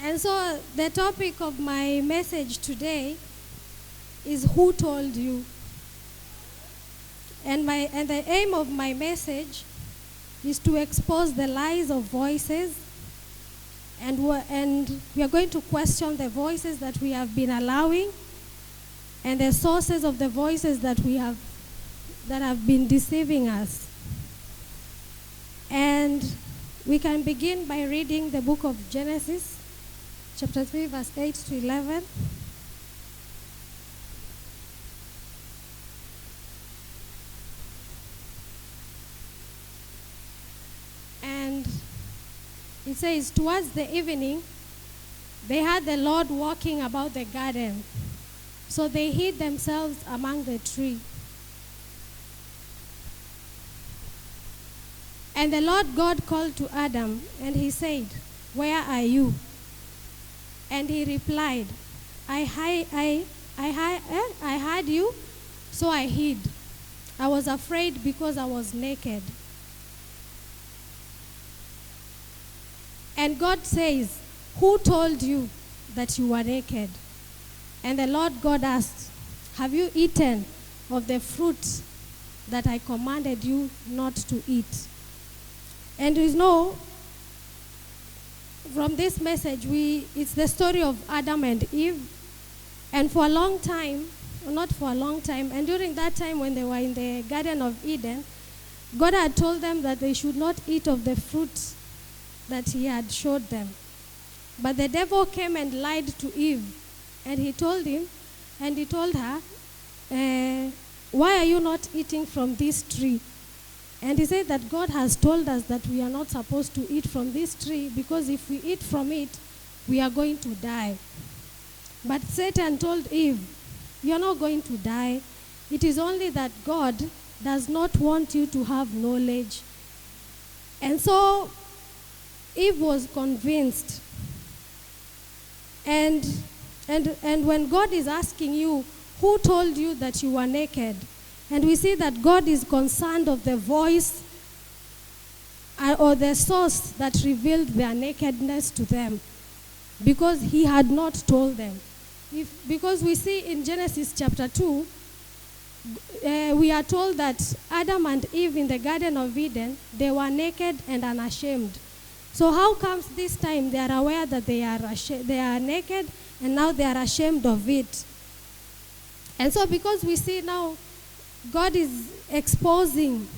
And so the topic of my message today is who told you? And the aim of my message is to expose the lies of voices, and we are going to question the voices that we have been allowing and the sources of the voices that have been deceiving us. And we can begin by reading the book of Genesis, chapter 3, verse 8 to 11. And it says, towards the evening, they heard the Lord walking about the garden. So they hid themselves among the tree. And the Lord God called to Adam, and he said, "Where are you?" And he replied, I heard you, so I hid. I was afraid because I was naked. And God says, "Who told you that you were naked?" And the Lord God asked, "Have you eaten of the fruit that I commanded you not to eat?" And you know, from this message, it's the story of Adam and Eve. And for a long time, not for a long time, and during that time when they were in the Garden of Eden, God had told them that they should not eat of the fruit that he had showed them. But the devil came and lied to Eve, and he told her, "Why are you not eating from this tree?" And he said that God has told us that we are not supposed to eat from this tree because if we eat from it, we are going to die. But Satan told Eve, "You're not going to die. It is only that God does not want you to have knowledge." And so Eve was convinced. And when God is asking you, who told you that you were naked? And we see that God is concerned of the voice or the source that revealed their nakedness to them, because he had not told them. Because we see in Genesis chapter 2, we are told that Adam and Eve in the Garden of Eden, they were naked and unashamed. So how comes this time they are aware that they are naked and now they are ashamed of it? And so because we see now God is exposing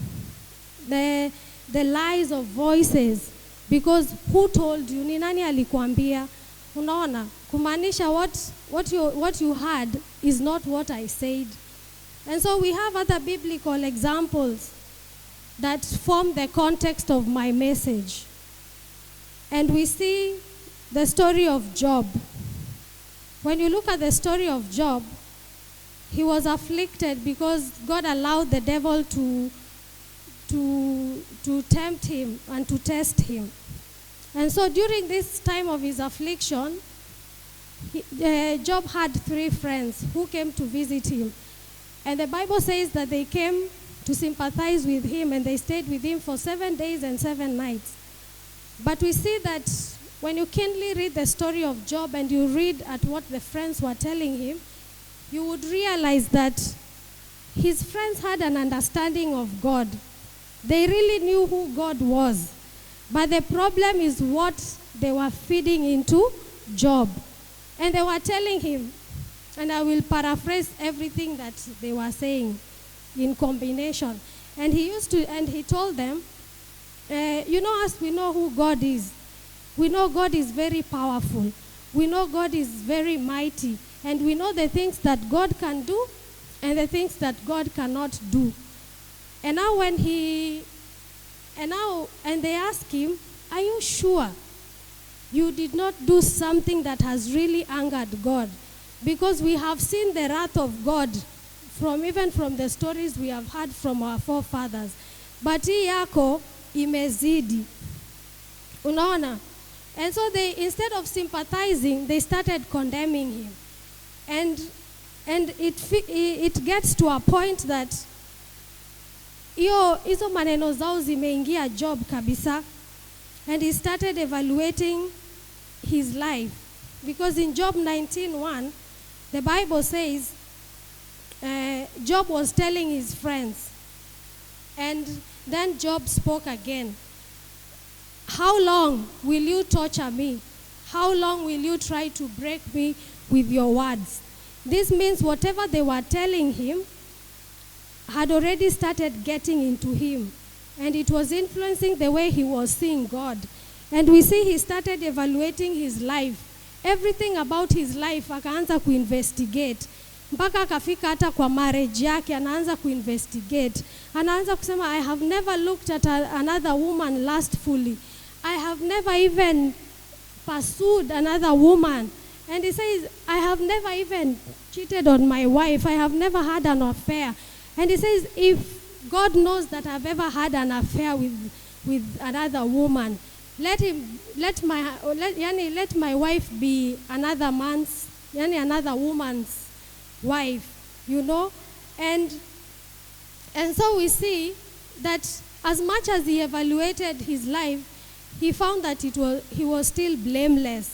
the lies of voices, because who told you? Ni nani alikuambia? Unaona, kumaanisha what you heard is not what I said. And so we have other biblical examples that form the context of my message. And we see the story of Job. When you look at the story of Job, he was afflicted because God allowed the devil to tempt him and to test him. And so during this time of his affliction, Job had 3 friends who came to visit him. And the Bible says that they came to sympathize with him, and they stayed with him for 7 days and 7 nights. But we see that when you keenly read the story of Job and you read at what the friends were telling him, you would realize that his friends had an understanding of God. They really knew who God was. But the problem is what they were feeding into Job. And they were telling him, and I will paraphrase everything that they were saying in combination. And he told them, as we know who God is. We know God is very powerful. We know God is very mighty. And we know the things that God can do and the things that God cannot do. And now they ask him, "Are you sure you did not do something that has really angered God? Because we have seen the wrath of God even from the stories we have heard from our forefathers. But hii yako imezidi." Unaona? And so instead of sympathizing, they started condemning him. And it gets to a point that hizo maneno zao zimeingia Job kabisa. And he started evaluating his life. Because in Job 19:1, the Bible says, Job was telling his friends, and then Job spoke again. How long will you torture me? How long will you try to break me with your words? This means whatever they were telling him had already started getting into him, and it was influencing the way he was seeing God. And we see he started evaluating his life. Everything about his life akaanza kuinvestigate. Mpaka akafika hata kwa marriage yake anaanza kuinvestigate. Anaanza kusema, I have never looked at another woman lustfully. I have never even pursued another woman. And he says, I have never even cheated on my wife. I have never had an affair. And he says, if God knows that I've ever had an affair with another woman, let my wife be another woman's wife, you know. And so we see that as much as he evaluated his life, he found that he was still blameless.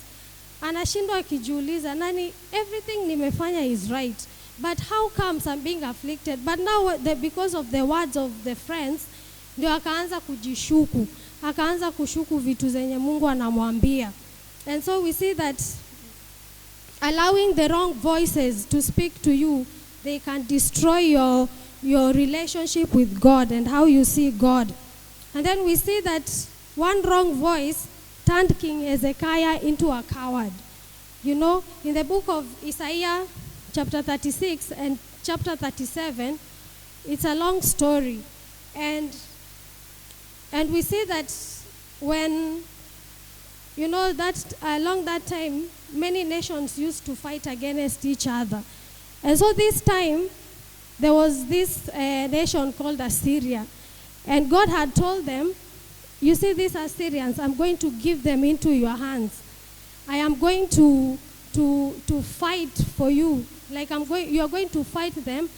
Anashindwa akijiuliza, nani, everything nimefanya is right, but how comes I'm being afflicted? But now because of the words of the friends, ndio akaanza kujishuku, akaanza kushuku vitu zenye Mungu anamwambia. And so we see that allowing the wrong voices to speak to you, they can destroy your relationship with God and how you see God. And then we see that one wrong voice turned King Hezekiah into a coward. You know, in the book of Isaiah, chapter 36 and chapter 37, it's a long story. And we see that when, you know, that along that time, many nations used to fight against each other. And so this time, there was this nation called Assyria. And God had told them, you see these Assyrians, I'm going to give them into your hands. I am going to fight for you. Like you are going to fight them,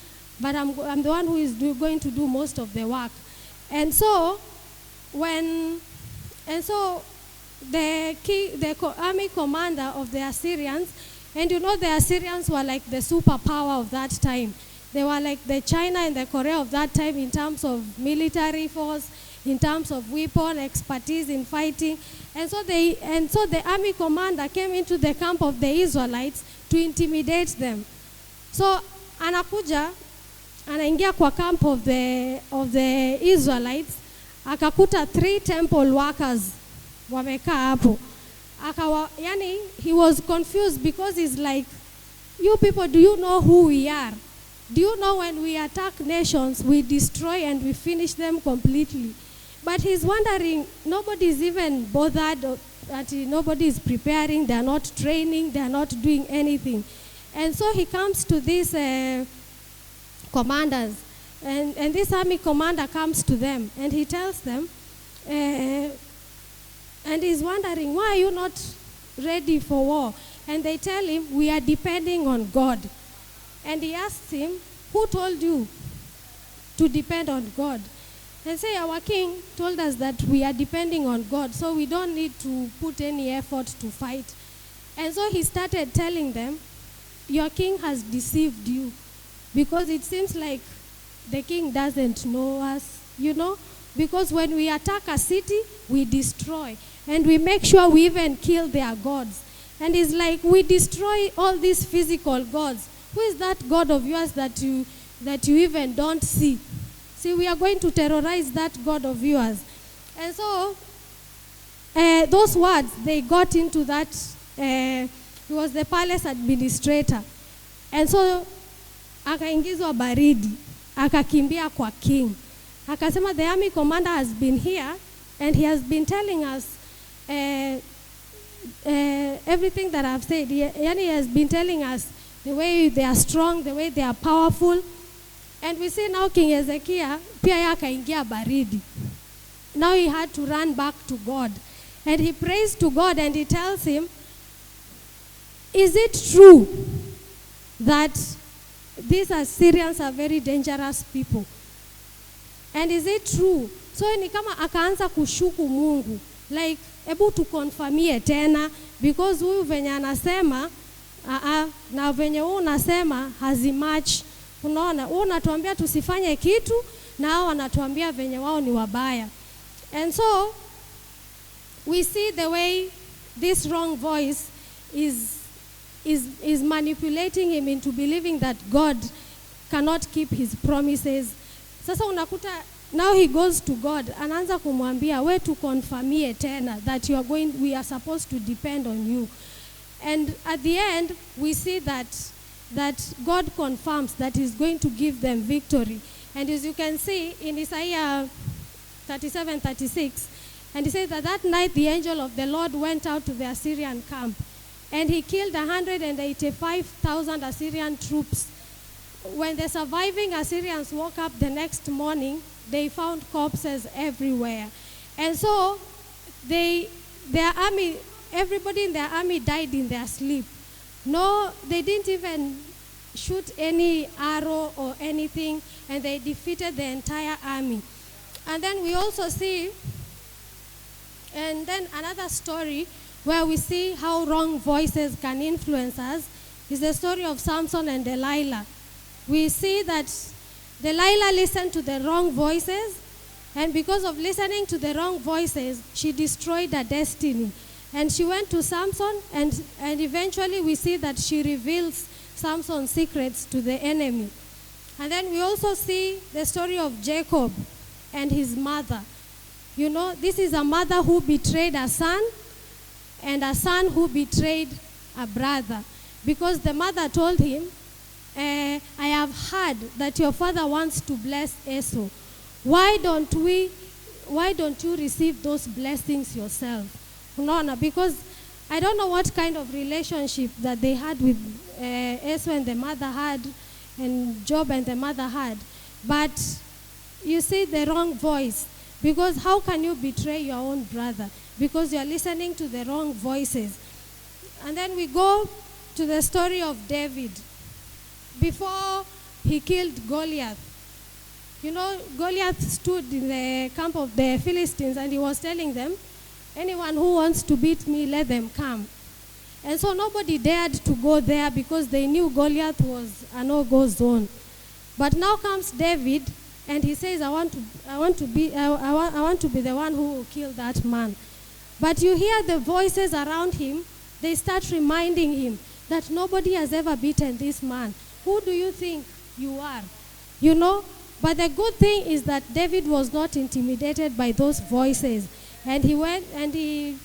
but I'm the one who is going to do most of the work. And so the army commander of the Assyrians, and you know the Assyrians were like the superpower of that time. They were like the China and the Korea of that time in terms of military force, in terms of weapon expertise in fighting. And so the army commander came into the camp of the Israelites to intimidate them. So anakuja, anaingia kwa camp of the Israelites, akakuta 3 temple workers wamekaa hapo. He was confused because he's like, you people, do you know who we are? Do you know when we attack nations, we destroy and we finish them completely? But he's wondering, nobody's even bothered, that nobody is preparing, they're not training, they're not doing anything. And so he comes to these commanders, and this army commander comes to them, and he tells them, and he's wondering, why are you not ready for war? And they tell him, we are depending on God. And he asks him, who told you to depend on God? And say, our king told us that we are depending on God, so we don't need to put any effort to fight. And so he started telling them, your king has deceived you, because it seems like the king doesn't know us, you know, because when we attack a city, we destroy, and we make sure we even kill their gods. And it's like, we destroy all these physical gods. Who is that God of yours that you even don't see? See, we are going to terrorize that God of yours. And so, those words, they got into that, he was the palace administrator. And so, akaingizwa baridi, akakimbia kwa king. Akasema, the army commander has been here, and he has been telling us everything that I've said. He has been telling us the way they are strong, the way they are powerful. And we see now King Hezekiah, pia akaingia baridi. Now he had to run back to God. And he prays to God and he tells him, is it true that these Assyrians are very dangerous people? And is it true? So ni kama akaanza kushuku Mungu. like hebu tukonfamie tena, because huyu venye anasema na venye wewe unasema hazimatch. Unaona, wewe unatuambia tusifanye kitu na hao wanatuambia venye wao ni wabaya. And so we see the way this wrong voice is manipulating him into believing that God cannot keep his promises. Sasa unakuta now he goes to God, anaanza kumwambia we tukonfamie tena that we are supposed to depend on you. And at the end we see that God confirms that he's going to give them victory. And as you can see in Isaiah 37:36, and he says that night the angel of the Lord went out to the Assyrian camp, and he killed 185,000 Assyrian troops. When the surviving Assyrians woke up the next morning, they found corpses everywhere. And so their army, everybody in their army died in their sleep. No, they didn't even shoot any arrow or anything, and they defeated the entire army. And then we also see, and then another story where we see how wrong voices can influence us is the story of Samson and Delilah. We see that Delilah listened to the wrong voices, and because of listening to the wrong voices, she destroyed her destiny. And she went to Samson, and eventually we see that she reveals Samson's secrets to the enemy. And then we also see the story of Jacob and his mother. You know, this is a mother who betrayed a son, and a son who betrayed a brother. Because the mother told him, I have heard that your father wants to bless Esau. Why don't you receive those blessings yourself? Unaona, because I don't know what kind of relationship that they had with Esau and the mother had, and Job and the mother had. But you see the wrong voice. Because how can you betray your own brother? Because you are listening to the wrong voices. And then we go to the story of David. Before he killed Goliath, you know, Goliath stood in the camp of the Philistines, and he was telling them, anyone who wants to beat me, let them come. And so nobody dared to go there because they knew Goliath was a no-go zone. But now comes David, and he says, I want to be the one who will kill that man. But you hear the voices around him, they start reminding him that nobody has ever beaten this man. Who do you think you are? You know? But the good thing is that David was not intimidated by those voices. And he went and he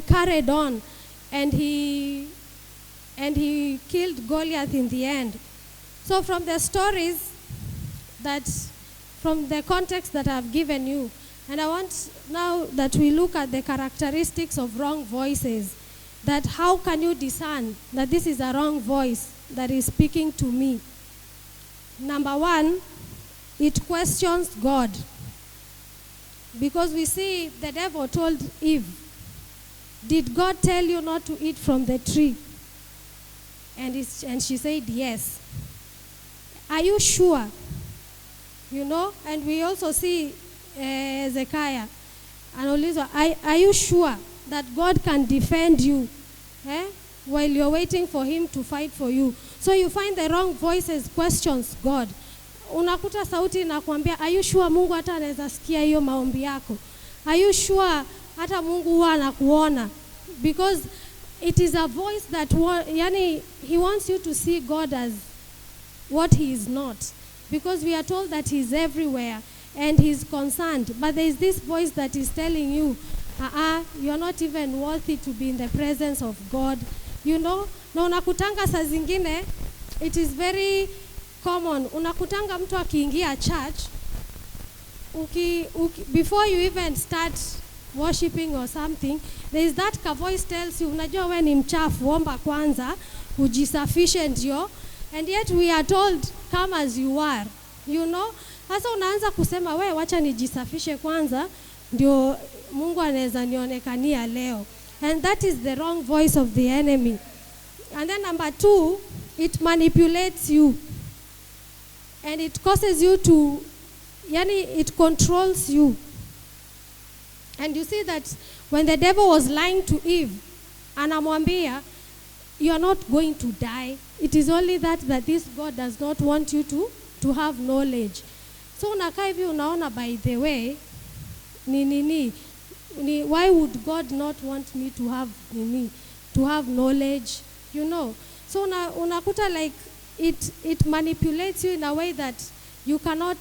carried on, and he killed Goliath in the end. So from the stories from the context that I've given you, and I want now that we look at the characteristics of wrong voices, that how can you discern that this is a wrong voice that is speaking to me? Number one, it questions God. Because we see the devil told Eve, did God tell you not to eat from the tree? And she said, yes. Are you sure? You know, and we also see Hezekiah and Oliza, are you sure that God can defend you while you're waiting for him to fight for you? So you find the wrong voices questions God. Unakuta sauti inakwambia, are you sure Mungu hata anaweza sikia hiyo maombi yako? Are you sure hata Mungu huwa anakuona? Because it is a voice that he wants you to see God as what he is not. Because we are told that he's everywhere and he's concerned. But there is this voice that is telling you, you're not even worthy to be in the presence of God. You know? Na unakutanga saa zingine, it is very common. Unakutanga mtu akiingia church, before you even start worshiping or something, there is that voice tells you, unajua we ni mchafu, omba kwanza, ujisafishe ndio. And yet we are told, come as you are. You know? Sasa unaanza kusema, we wacha nijisafishe kwanza, ndio Mungu anaweza nionekania leo. And that is the wrong voice of the enemy. And then number two, it manipulates you. And it causes you to, it controls you. And you see that when the devil was lying to Eve, anamwambia, you are not going to die. It is only that this God does not want you to have knowledge. So unakaa hivi unaona, by the way, why would God not want me to have knowledge, you know? So unakuta like it manipulates you in a way that you cannot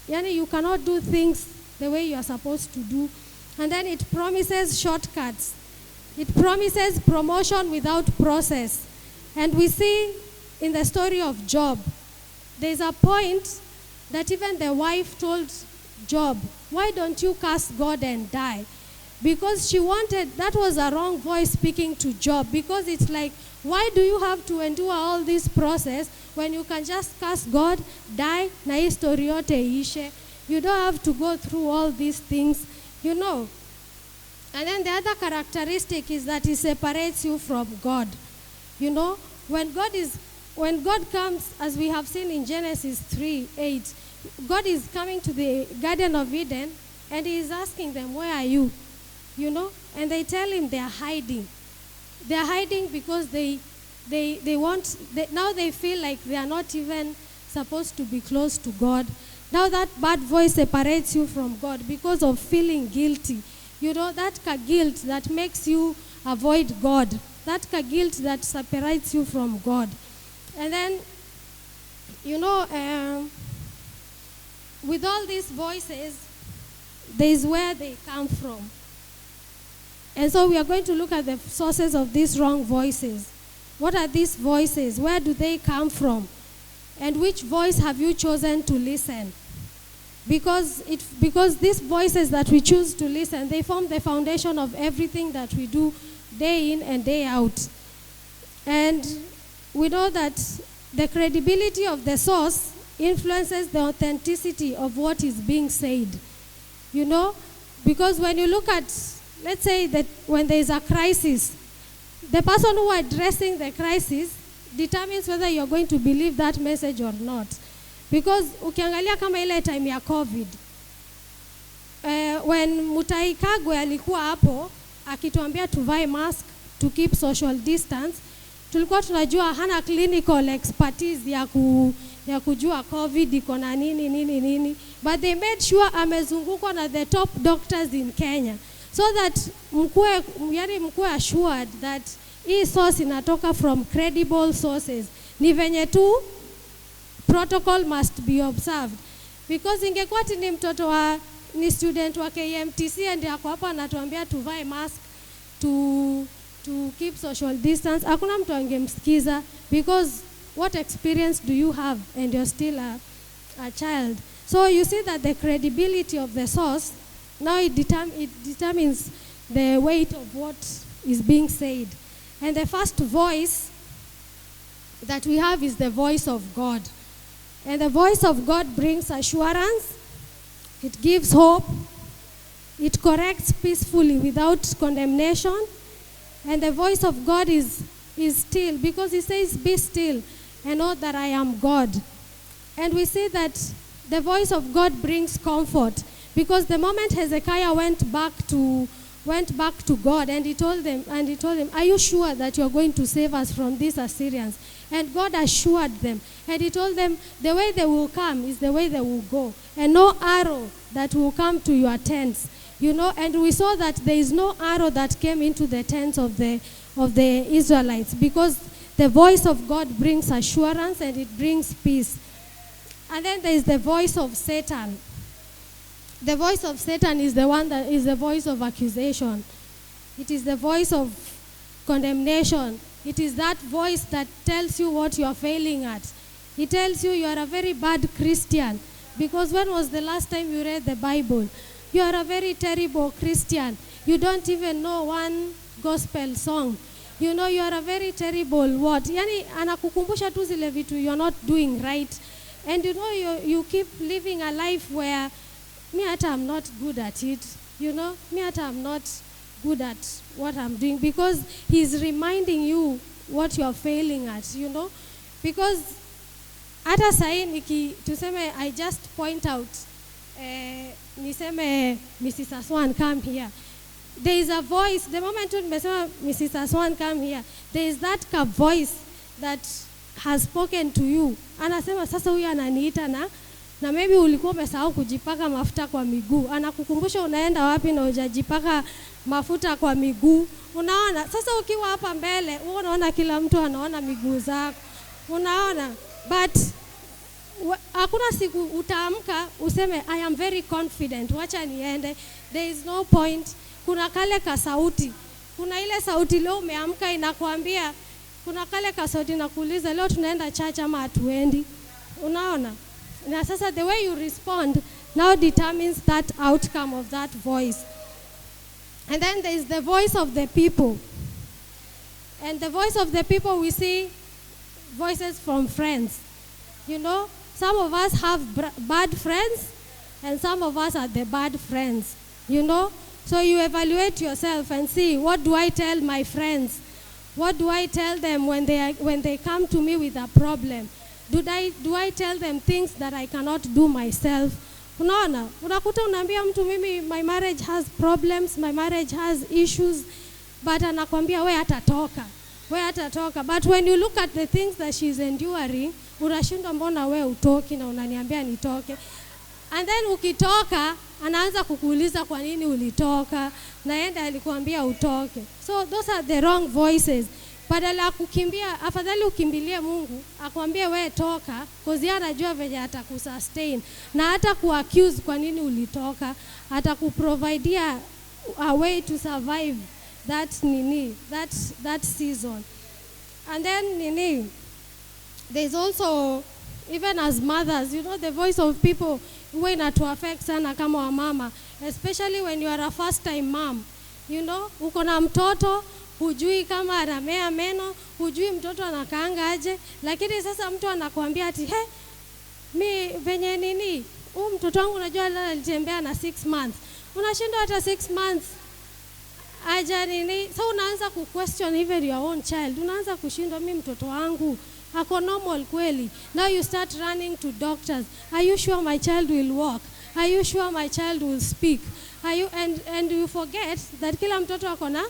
do things the way you are supposed to do. And then it promises shortcuts. It promises promotion without process. And we see in the story of Job, there's a point that even the wife told Job, why don't you curse God and die? Because she wanted, that was a wrong voice speaking to Job, because it's like, why do you have to endure all this process when you can just curse God, die, na hii story yote ishe? You don't have to go through all these things, you know. And then the other characteristic is that he separates you from God. You know, when God comes, as we have seen in Genesis 3:8, God is coming to the Garden of Eden and he is asking them, where are you? You know, and they tell him they are hiding. They are hiding because now they feel like they are not even supposed to be close to God. Now that bad voice separates you from God because of feeling guilty. You know, that guilt that makes you avoid God. That guilt that separates you from God. And then, you know, with all these voices, there is where they come from. And so we are going to look at the sources of these wrong voices. What are these voices? Where do they come from? And which voice have you chosen to listen? Because these voices that we choose to listen, they form the foundation of everything that we do day in and day out. And we know that the credibility of the source influences the authenticity of what is being said. You know, because when you look at, let's say that when there is a crisis, the person who is addressing the crisis determines whether you're going to believe that message or not. Because ukiangalia kama ile time ya COVID, when Mutahi Kagwe alikuwa hapo akituambia tuvae mask, to keep social distance, tulikuwa tunajua hana clinical expertise ya kujua COVID iko na nini. But they made sure amezungukwa na the top doctors in Kenya, so that mkuwe assured that hii source inatoka from credible sources. Ni venye tu protocol must be observed. Because ingekuwa ni mtoto ni student wa KMTC and yako hapa anatuambia tuvae mask to keep social distance, hakuna mtu angemsikiza, because what experience do you have and you're still a child? So you see that the credibility of the source, now it determines the weight of what is being said. And the first voice that we have is the voice of God. And the voice of God brings assurance, it gives hope, it corrects peacefully without condemnation. And the voice of God is still, because he says, be still and know that I am God. And we see that the voice of God brings comfort, because the moment Hezekiah went back to God and he told him, are you sure that you are going to save us from these Assyrians? And God assured them. And he told them, the way they will come is the way they will go. And no arrow that will come to your tents. You know, and we saw that there is no arrow that came into the tents of the Israelites, because the voice of God brings assurance and it brings peace. And then there is the voice of Satan. The voice of Satan is the one that is the voice of accusation. It is the voice of condemnation. It is that voice that tells you what you are failing at. It tells you are a very bad Christian. Because when was the last time you read the Bible? You are a very terrible Christian. You don't even know one gospel song. You know, you are a very terrible what? Yani, anakukumbusha tu zile vitu you're not doing right. And you know, you keep living a life where, me hata I'm not good at it. You know, me hata I'm not good at what I'm doing, because he's reminding you what you're failing at, you know. Because hata sahi tuseme I just point out niseme Mrs. Aswan come here, there is a voice, the moment nimesema Mrs. Aswan come here, there is that voice that has spoken to you. Anasema sasa huyu ananiita na maybe ulikuwa umesahau kujipaka mafuta kwa miguu. Anakukumbusha unaenda wapi na hujajipaka mafuta kwa miguu. Unaona? Sasa ukiwa hapa mbele, unaona kila mtu anaona miguu zako. Unaona? But hakuna siku utaamka useme I am very confident, wacha niende. There is no point. Kuna kale ka sauti. Kuna ile sauti leo umeamka inakwambia, kuna kale ka sauti nakuuliza leo tunaenda church ama hatuendi. Unaona? Na sasa the way you respond now determines that outcome of that voice. And then there is the voice of the people. And the voice of the people, we see voices from friends. You know, some of us have bad friends and some of us are the bad friends. You know? So you evaluate yourself and see, what do I tell my friends? What do I tell them when they come to me with a problem? Do I tell them things that I cannot do myself? Unaona, unakuta unaambia mtu mimi my marriage has problems, my marriage has issues, but anakwambia we hatatoka. But when you look at the things that she's enduring, unashindwa mbona we utoki na unaniambia nitoke. And then ukitoka, anaanza kukuuliza kwa nini ulitoka, na yeye alikuambia utoke. So those are the wrong voices. Badala kukimbia, afadhali ukimbilie Mungu, akwambie we toka, cause yeye anajua venye atakusustain. Na hata kuaccuse kwa nini ulitoka, atakuprovidea a way to survive that season. And then there's also, even as mothers, you know, the voice of people huwa inatuaffect sana kama wamama, especially when you are a first time mom. You know, uko na mtoto, hujui kama anamea meno, hujui mtoto anakaanga aje, lakini sasa mtu anakuambia ati mi venye mtoto wangu unajua alitembea na 6 months. Unashindwa hata 6 months aja so unaanza question even your own child. Unaanza kushindwa mimi mtoto wangu ako normal kweli. Now you start running to doctors. Are you sure my child will walk? Are you sure my child will speak? Are you and you forget that kila mtoto ako na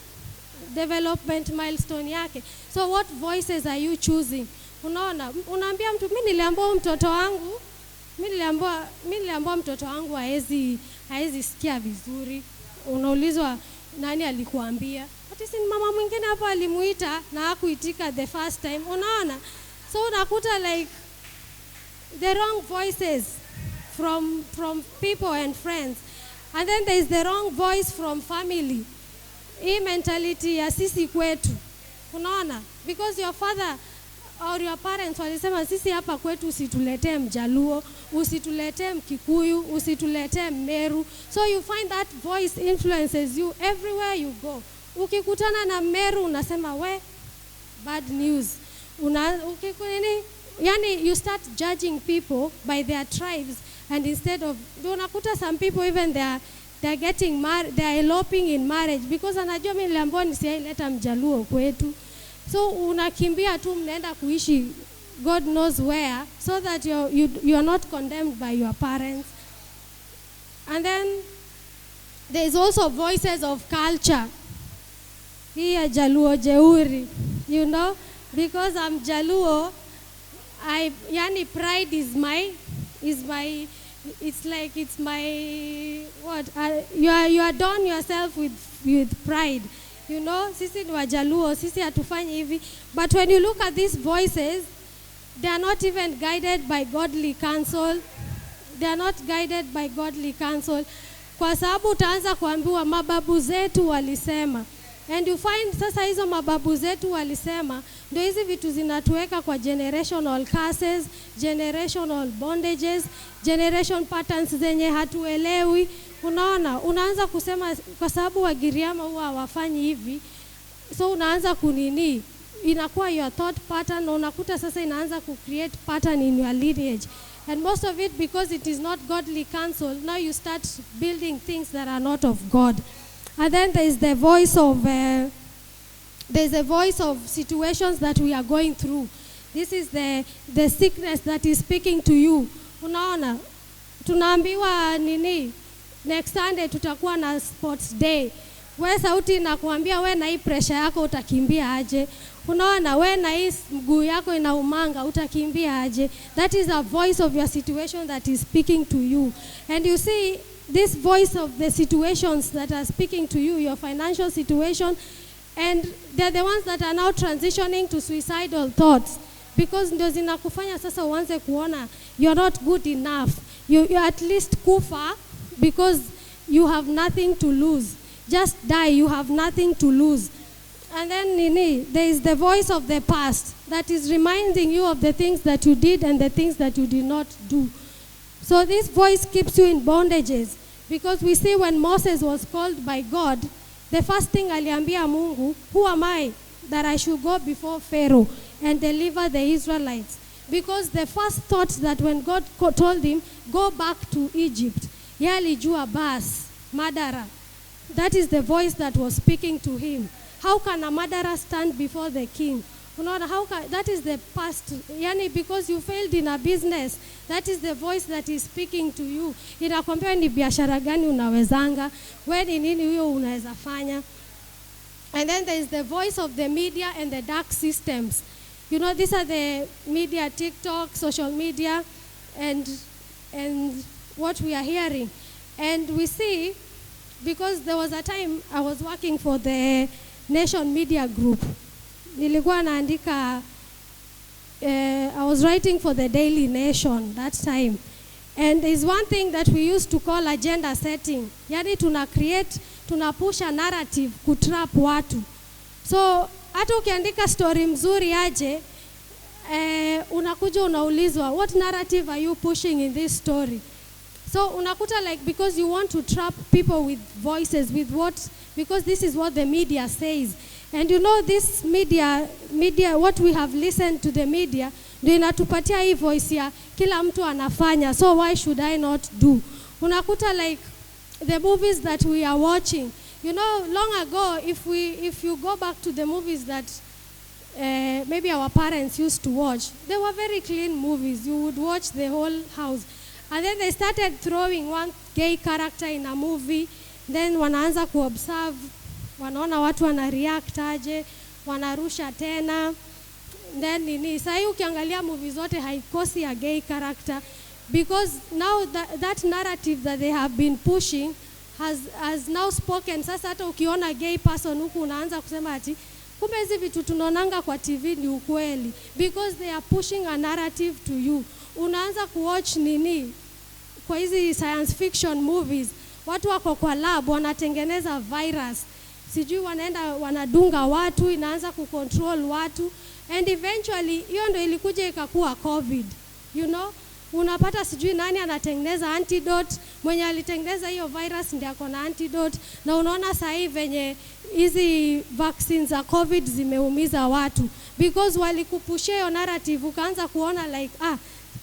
development milestone yake. So what voices are you choosing? Unaona, unaambia mtu mimi niliambiwa mtoto wangu haezi sikia vizuri. Unaulizwa nani alikuambia? Ati si mama mwingine hapo alimuita na hakuitika the first time. Unaona? So unakuta like the wrong voices from people and friends. And then there is the wrong voice from family. Hii mentality ya sisi kwetu. Unaona? Because your father or your parents walisema sisi hapa kwetu usituletee Mjaluo, usituletee Mkikuyu, usituletee Meru. So you find that voice influences you everywhere you go. Ukikutana na Meru unasema we bad news. Yani you start judging people by their tribes, and instead of unakuta some people even they're getting married, they're eloping in marriage because anajua mimi niliambiwa nisiaileta Mjaluo kwetu. So unakimbia tu mnaenda kuishi God knows where, so that you are not condemned by your parents. And then there is also voices of culture. Hii Jaluo jeuri, you know, because I'm Jaluo, yani pride is my it's like it's my what you adorn yourself with pride. You know, sisi ni Wajaluo, sisi hatufanyi hivi. But when you look at these voices, they are not even guided by godly counsel. They are not guided by godly counsel. Kwa sababu utaanza kuambiwa mababu zetu walisema. And you find sasa hizo mababu zetu walisema, ndio hizi vitu zinatuweka kwa generational curses, generational bondages, generation patterns zenye hatuelewi. Unaona, unaanza kusema kwa sababu Wagiriama huwa hawafanyi hivi. So unaanza inakuwa your thought pattern, na unakuta sasa inaanza create pattern in your lineage. And most of it because it is not godly counsel, now you start building things that are not of God. And then there is the voice of there's a voice of situations that we are going through. This is the sickness that is speaking to you. Unaona, tunaambiwa next Sunday tutakuwa na sports day. We sauti inakuambia we na hii pressure yako utakimbia aje. Unaona we na hii mguu yako inaumanga utakimbia aje. That is a voice of your situation that is speaking to you. And you see this voice of the situations that are speaking to you, your financial situation, and they're the ones that are now transitioning to suicidal thoughts. Because ndio zinakufanya sasa uanze kuona you're not good enough. You at least kufa because you have nothing to lose. Just die, you have nothing to lose. And then there is the voice of the past that is reminding you of the things that you did and the things that you did not do. So this voice keeps you in bondages. Because we see when Moses was called by God, the first thing aliambia Mungu, who am I that I should go before Pharaoh and deliver the Israelites? Because the first thought that when God told him, go back to Egypt, yeye alijua bas, murderer. That is the voice that was speaking to him. How can a murderer stand before the king? That is the past. Yani because you failed in a business, that is the voice that is speaking to you. Inakwambia ni biashara gani unawezanga, we ni nini huyo unaweza fanya. And then there is the voice of the media and the dark systems. You know, these are the media, TikTok, social media, and what we are hearing. And we see, because there was a time I was working for the Nation Media Group. Nilikuwa naandika, I was writing for the Daily Nation that time. And there's one thing that we used to call agenda setting. Yani tuna push a narrative kutrap watu. So hata ukiandika story mzuri aje, unakuja unaulizwa, what narrative are you pushing in this story? So unakuta like, because you want to trap people with voices, because this is what the media says. And you know this media, what we have listened to the media, ndio inatupatia hii voice ya kila mtu anafanya, so why should I not do? Unakuta like the movies that we are watching. You know, long ago, if you go back to the movies that maybe our parents used to watch, they were very clean movies. You would watch the whole house. And then they started throwing one gay character in a movie. Then wanaanza kuobserve, wanaona watu wanareact aje, wanarusha tena. Then sahi ukiangalia movie zote haikosi a gay character. Because now that narrative that they have been pushing has now spoken. Sasa hata ukiona gay person huku unaanza kusema ati kumbe hizi vitu tunaonanga kwa TV ni ukweli. Because they are pushing a narrative to you. Unaanza kuwatch kwa hizi science fiction movies, watu wako kwa lab wanatengeneza virus, sijui wanaenda wanadunga watu, inaanza kucontrol watu, and eventually hiyo ndio ilikuja ikakuwa COVID. You know, unapata sijui nani anatengeneza antidote, mwenye alitengeneza hiyo virus ndiye ako na antidote, na unaona sasa hivi venye hizi vaccines za COVID zimeumiza watu, because walikupushia hiyo narrative, ukaanza kuona like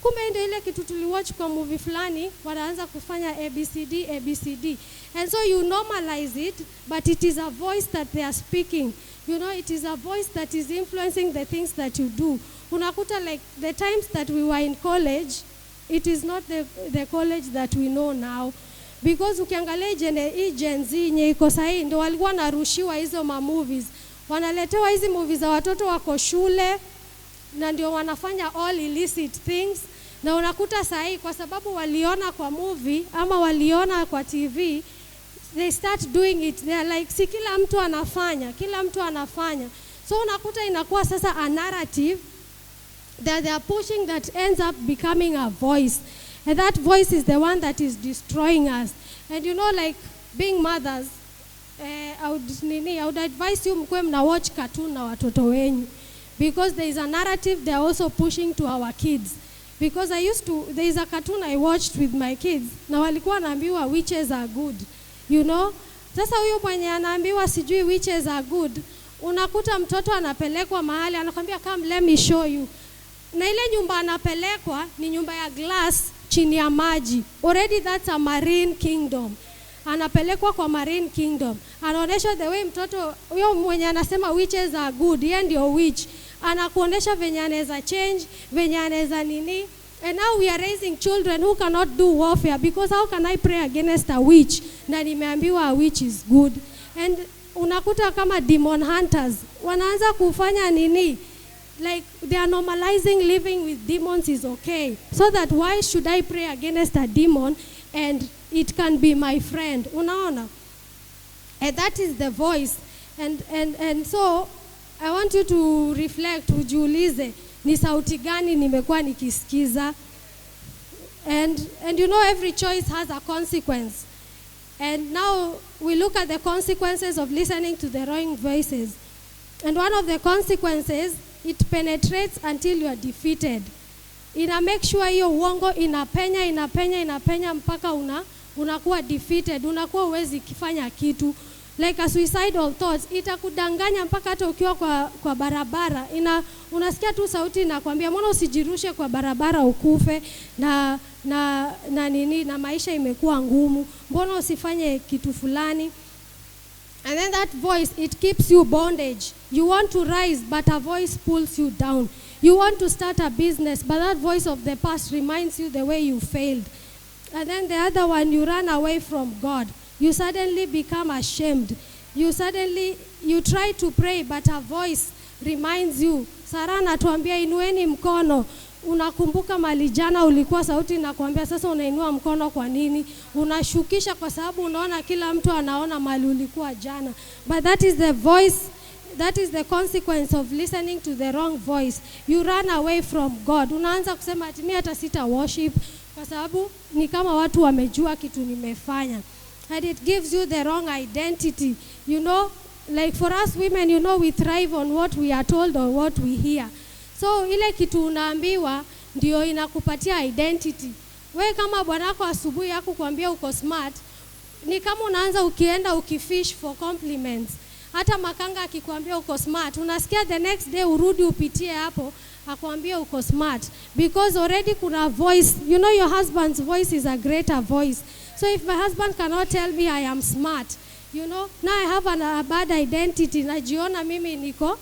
kumbe ndio ile kitu tuliwatch kwa movie fulani, wanaanza kufanya ABCD. And so you normalize it, but it is a voice that they are speaking. You know, it is a voice that is influencing the things that you do. Unakuta like the times that we were in college, it is not the college that we know now. Because ukiangalia Gen Z nye iko sahi, ndio walikuwa narushiwa hizo movies. Wanaletewa hizi movies za watoto wako shule, na ndio wanafanya all illicit things. Na unakuta sahi kwa sababu waliona kwa movie ama waliona kwa TV, they start doing it. They are like, si kila mtu anafanya. So unakuta inakuwa sasa a narrative that they are pushing that ends up becoming a voice. And that voice is the one that is destroying us. And you know, like being mothers, I would advise you mkwe mna watch cartoon na watoto wenyu. Because there is a narrative they are also pushing to our kids. Because there is a cartoon I watched with my kids, na walikuwa naambiwa witches are good. You know? Sasa huyo mwenye anaambiwa sijui witches are good, unakuta mtoto anapelekwa mahali, anakuambia come let me show you. Na ile nyumba anapelekwa ni nyumba ya glass chini ya maji. Already that's a marine kingdom. Anapelekwa kwa marine kingdom. Anaonesha the way mtoto, huyo mwenye anasema witches are good, yeye ndio witch. Anakuonesha venye anaweza change, venye anaweza And now we are raising children who cannot do warfare, because how can I pray against a witch na nimeambiwa a witch is good? And unakuta kama demon hunters wanaanza kufanya nini, like they are normalizing living with demons is okay, so that why should I pray against a demon and it can be my friend? Unaona? And that is the voice. And so I want you to reflect, ujiulize ni sauti gani nimekuwa nikisikiza. And you know, every choice has a consequence. And now we look at the consequences of listening to the wrong voices. And one of the consequences, it penetrates until you are defeated. Ina make sure hiyo uongo inapenya mpaka unakuwa defeated, unakuwa huwezi kufanya kitu. Like a suicidal thoughts, itakudanganya mpaka hata ukiwa kwa barabara. Unasikia tu sauti inakwambia mbona usijirushe kwa barabara ukufe, na maisha imekuwa ngumu, mbona usifanye kitu fulani. And then that voice, it keeps you bondage. You want to rise, but a voice pulls you down. You want to start a business, but that voice of the past reminds you the way you failed. And then the other one, you run away from God. You suddenly become ashamed. You try to pray, but a voice reminds you. Sara anatuambia inueni mkono. Unakumbuka mali jana ulikuwa sauti inakwambia sasa unainua mkono kwa nini? Unashukisha kwa sababu unaona kila mtu anaona mali ulikuwa jana. But that is the voice, that is the consequence of listening to the wrong voice. You run away from God. Unaanza kusema ati mimi hata sita worship kwa sababu ni kama watu wamejua kitu nimefanya. And it gives you the wrong identity. You know, like for us women, you know, we thrive on what we are told or what we hear. So ile kitu unaambiwa ndio inakupatia identity. Wewe kama bwanako asubuhi yako kuambia uko smart, ni kama unaanza ukienda ukifish for compliments. Hata makanga akikwambia uko smart, unasikia the next day urudi upitie hapo akwambia uko smart, because already kuna voice. You know, your husband's voice is a greater voice. So if my husband cannot tell me I am smart, you know, now I have a bad identity. Najiona mimi niko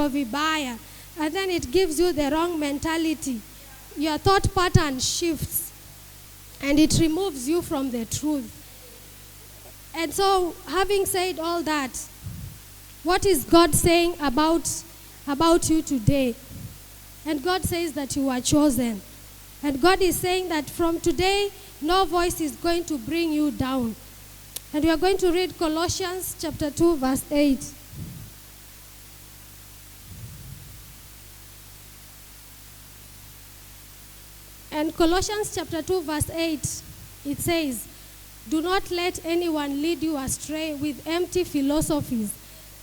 vibaya. And then it gives you the wrong mentality. Your thought pattern shifts and it removes you from the truth. And so, having said all that, what is God saying about you today? And God says that you are chosen. And God is saying that from today, no voice is going to bring you down. And we are going to read Colossians chapter 2, verse 8. And Colossians chapter 2, verse 8, it says, do not let anyone lead you astray with empty philosophies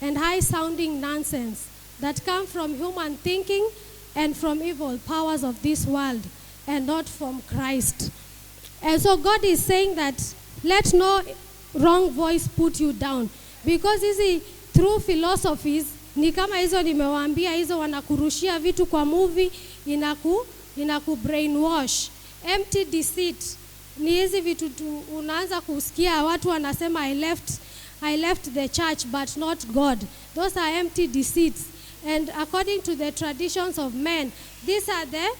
and high-sounding nonsense that come from human thinking and from evil powers of this world, and not from Christ. And so God is saying that let no wrong voice put you down, because hizi through philosophies ni kama hizo nimewaambia, hizo wanakurushia vitu kwa movie, inaku brainwash. Empty deceit ni hizi vitu unaanza kusikia watu wanasema I left the church but not God. Those are empty deceits. And according to the traditions of men, these are the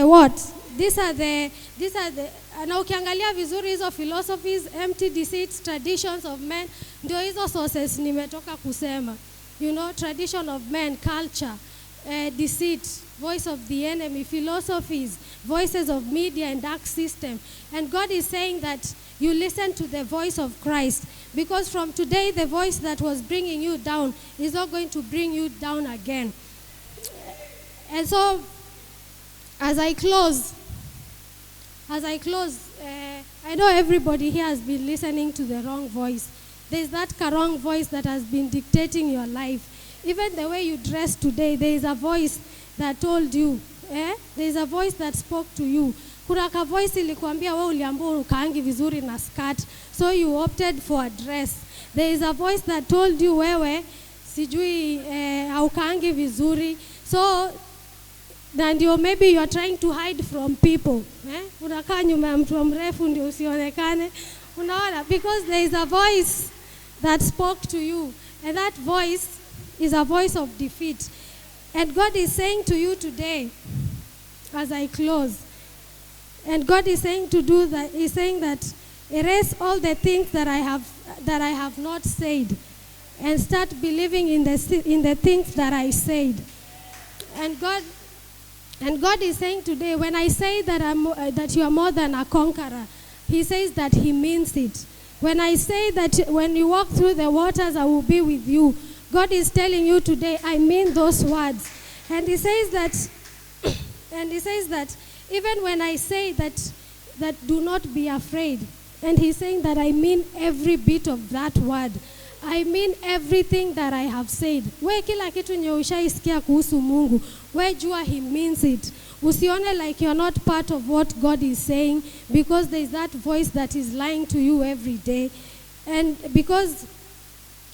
what? These are the na ukiangalia vizuri hizo philosophies, empty deceits, traditions of men, ndio hizo sources nimetoka kusema. You know, tradition of men, culture, deceit, voice of the enemy, philosophies, voices of media and dark system. And God is saying that you listen to the voice of Christ, because from today the voice that was bringing you down is not going to bring you down again. And so as I close, I know everybody here has been listening to the wrong voice. There's that wrong voice that has been dictating your life. Even the way you dress today, there is a voice that told you. There is a voice that spoke to you. Kuna ka voice ilikuambia wewe uliambiwa ukaangi vizuri na skirt, so you opted for a dress. There is a voice that told you wewe sijui haukaangi vizuri, so na ndio maybe you are trying to hide from people. Unakaa nyuma ya mtu mrefu ndio usionekane. Unaona, because there is a voice that spoke to you, and that voice is a voice of defeat. And God is saying to you today, as I close, and God is saying to do that, He's saying that erase all the things that I have not said, and start believing in the things that I said. And God is saying today, when I say that you are more than a conqueror, He says that He means it. When I say that when you walk through the waters, I will be with you, God is telling you today, I mean those words. And He says that even when I say that do not be afraid, and He's saying that I mean every bit of that word. I mean everything that I have said. We kila kitu nye ushaisikia kuhusu Mungu, we jua He means it. Usione like you're not part of what God is saying, because there's that voice that is lying to you every day. And because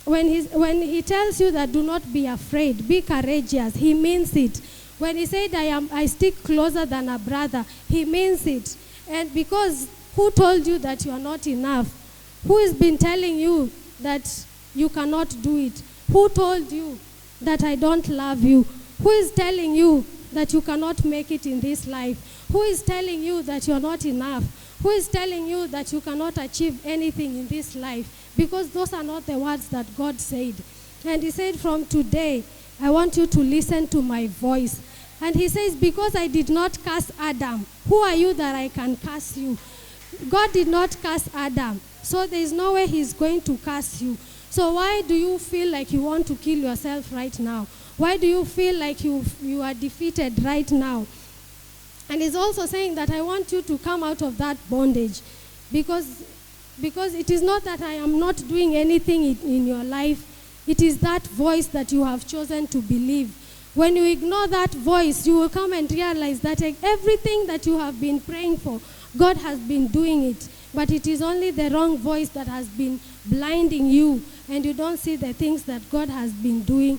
when he tells you that do not be afraid, be courageous, He means it. When He said I stick closer than a brother, He means it. And because who told you that you are not enough? Who has been telling you that you cannot do it? Who told you that I don't love you? Who is telling you that you cannot make it in this life? Who is telling you that you're not enough? Who is telling you that you cannot achieve anything in this life? Because those are not the words that God said. And He said, from today, I want you to listen to my voice. And He says, because I did not curse Adam, who are you that I can curse you? God did not curse Adam, so there is no way He's going to curse you. So why do you feel like you want to kill yourself right now? Why do you feel like you are defeated right now? And He's also saying that I want you to come out of that bondage, because it is not that I am not doing anything in your life. It is that voice that you have chosen to believe. When you ignore that voice, you will come and realize that everything that you have been praying for, God has been doing it. But it is only the wrong voice that has been blinding you, and you don't see the things that God has been doing.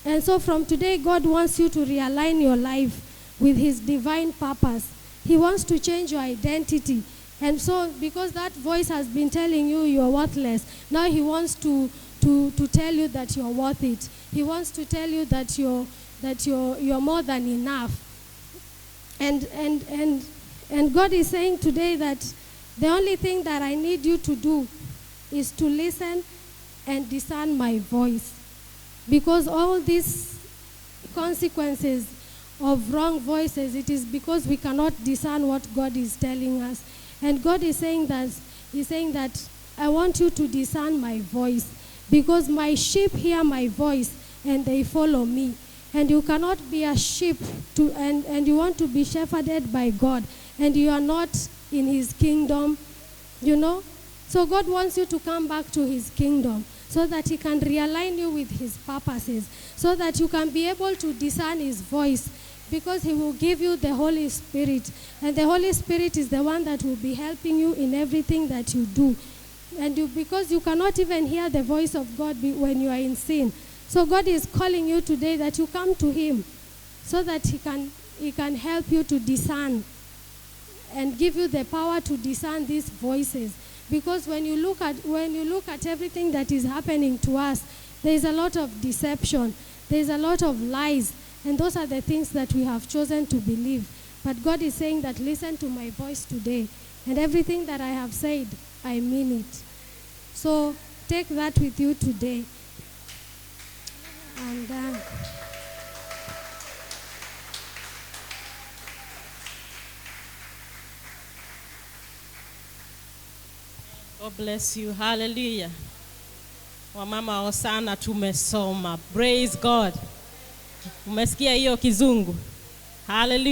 And so from today, God wants you to realign your life with His divine purpose. He wants to change your identity. And so because that voice has been telling you you're worthless, now He wants to tell you that you're worth it. He wants to tell you that you're more than enough. And God is saying today that the only thing that I need you to do is to listen and discern my voice. Because all these consequences of wrong voices, it is because we cannot discern what God is telling us. And God is saying that I want you to discern my voice, because my sheep hear my voice and they follow me. And you cannot be a sheep and you want to be shepherded by God, and you are not in His kingdom, you know. So God wants you to come back to His kingdom, so that He can realign you with His purposes, so that you can be able to discern His voice, because He will give you the Holy Spirit. And the Holy Spirit is the one that will be helping you in everything that you do. And because you cannot even hear the voice of God when you are in sin. So God is calling you today that you come to Him, so that He can help you to discern and give you the power to discern these voices. Because when you look at everything that is happening to us, there is a lot of deception, there is a lot of lies, and those are the things that we have chosen to believe. But God is saying that listen to my voice today, and everything that I have said, I mean it. So take that with you today. And God bless you. Hallelujah. Wamama Osana tumesoma. Praise God. Umesikia hiyo kizungu? Hallelujah.